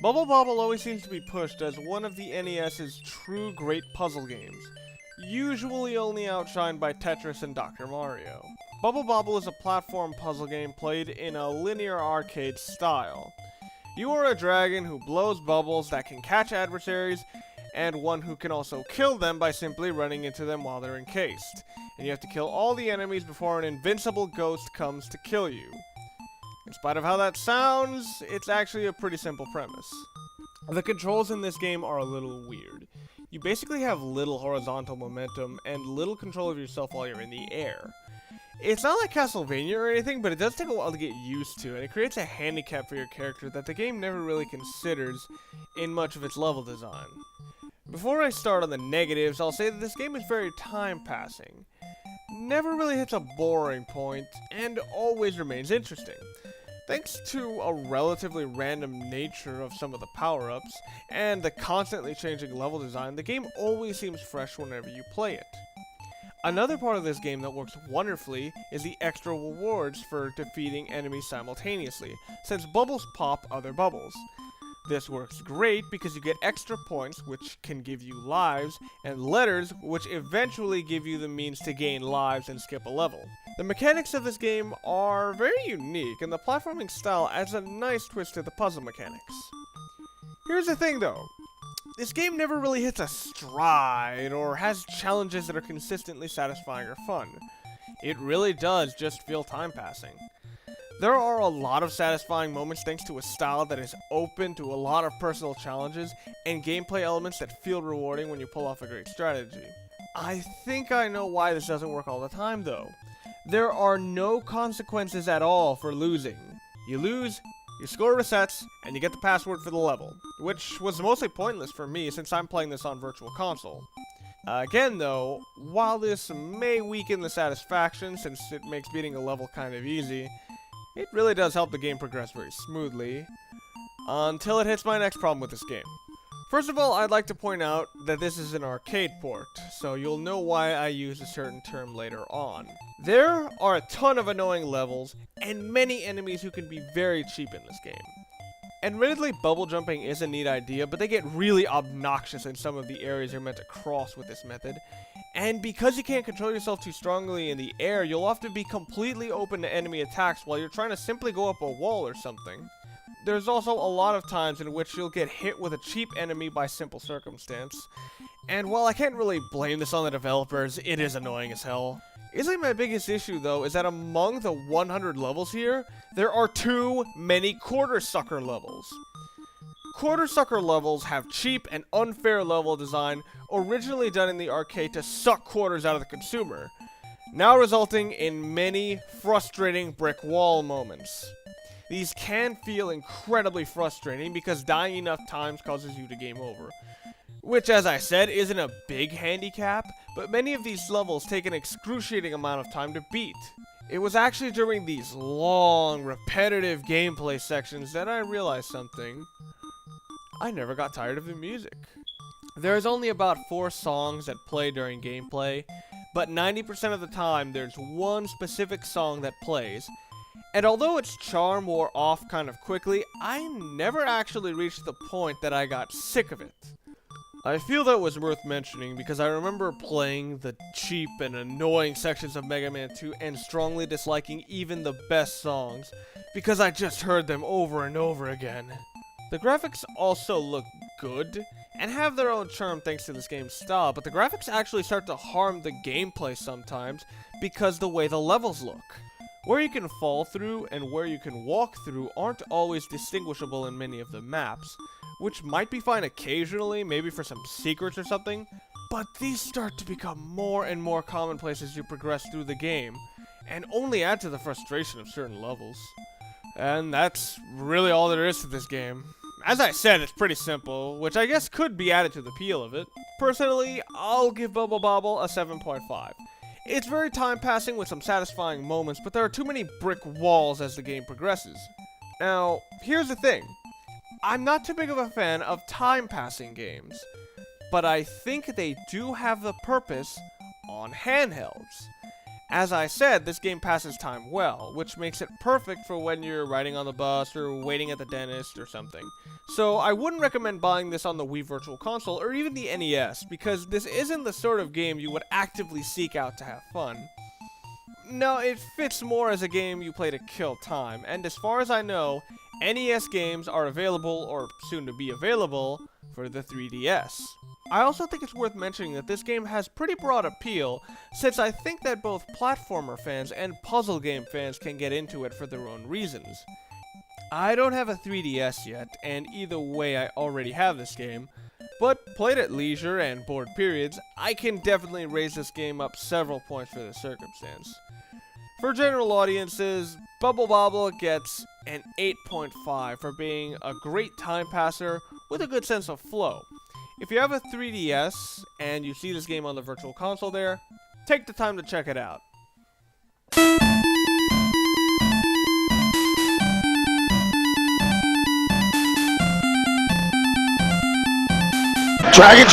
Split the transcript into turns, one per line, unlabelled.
Bubble Bobble always seems to be pushed as one of the NES's true great puzzle games, usually only outshined by Tetris and Dr. Mario. Bubble Bobble is a platform puzzle game played in a linear arcade style. You are a dragon who blows bubbles that can catch adversaries, and one who can also kill them by simply running into them while they're encased. And you have to kill all the enemies before an invincible ghost comes to kill you. In spite of how that sounds, it's actually a pretty simple premise. The controls in this game are a little weird. You basically have little horizontal momentum and little control of yourself while you're in the air. It's not like Castlevania or anything, but it does take a while to get used to, and it creates a handicap for your character that the game never really considers in much of its level design. Before I start on the negatives, I'll say that this game is very time-passing. Never really hits a boring point, and always remains interesting. Thanks to a relatively random nature of some of the power-ups, and the constantly changing level design, the game always seems fresh whenever you play it. Another part of this game that works wonderfully is the extra rewards for defeating enemies simultaneously, since bubbles pop other bubbles. This works great because you get extra points, which can give you lives, and letters, which eventually give you the means to gain lives and skip a level. The mechanics of this game are very unique, and the platforming style adds a nice twist to the puzzle mechanics. Here's the thing though. This game never really hits a stride, or has challenges that are consistently satisfying or fun. It really does just feel time passing. There are a lot of satisfying moments thanks to a style that is open to a lot of personal challenges, and gameplay elements that feel rewarding when you pull off a great strategy. I think I know why this doesn't work all the time though. There are no consequences at all for losing. You lose, your score resets, and you get the password for the level, which was mostly pointless for me since I'm playing this on Virtual Console. Again though, while this may weaken the satisfaction since it makes beating a level kind of easy, it really does help the game progress very smoothly, until it hits my next problem with this game. First of all, I'd like to point out that this is an arcade port, so you'll know why I use a certain term later on. There are a ton of annoying levels, and many enemies who can be very cheap in this game. Admittedly, bubble jumping is a neat idea, but they get really obnoxious in some of the areas you're meant to cross with this method. And because you can't control yourself too strongly in the air, you'll often be completely open to enemy attacks while you're trying to simply go up a wall or something. There's also a lot of times in which you'll get hit with a cheap enemy by simple circumstance. And while I can't really blame this on the developers, it is annoying as hell. Easily my biggest issue though is that among the 100 levels here, there are too many quarter sucker levels. Quarter sucker levels have cheap and unfair level design originally done in the arcade to suck quarters out of the consumer, now resulting in many frustrating brick wall moments. These can feel incredibly frustrating because dying enough times causes you to game over. Which, as I said, isn't a big handicap, but many of these levels take an excruciating amount of time to beat. It was actually during these long, repetitive gameplay sections that I realized something. I never got tired of the music. There's only about 4 songs that play during gameplay, but 90% of the time there's one specific song that plays. And although its charm wore off kind of quickly, I never actually reached the point that I got sick of it. I feel that was worth mentioning because I remember playing the cheap and annoying sections of Mega Man 2 and strongly disliking even the best songs because I just heard them over and over again. The graphics also look good and have their own charm thanks to this game's style, but the graphics actually start to harm the gameplay sometimes because the way the levels look. Where you can fall through and where you can walk through aren't always distinguishable in many of the maps, which might be fine occasionally, maybe for some secrets or something, but these start to become more and more commonplace as you progress through the game, and only add to the frustration of certain levels. And that's really all there is to this game. As I said, it's pretty simple, which I guess could be added to the appeal of it. Personally, I'll give Bubble Bobble a 7.5. It's very time-passing with some satisfying moments, but there are too many brick walls as the game progresses. Now, here's the thing. I'm not too big of a fan of time-passing games, but I think they do have the purpose on handhelds. As I said, this game passes time well, which makes it perfect for when you're riding on the bus or waiting at the dentist or something. So I wouldn't recommend buying this on the Wii Virtual Console or even the NES, because this isn't the sort of game you would actively seek out to have fun. No, it fits more as a game you play to kill time, and as far as I know, NES games are available, or soon to be available, for the 3DS. I also think it's worth mentioning that this game has pretty broad appeal, since I think that both platformer fans and puzzle game fans can get into it for their own reasons. I don't have a 3DS yet, and either way I already have this game, but played at leisure and bored periods, I can definitely raise this game up several points for this circumstance. For general audiences, Bubble Bobble gets an 8.5 for being a great time passer with a good sense of flow. If you have a 3DS and you see this game on the Virtual Console there, take the time to check it out.
Dragon!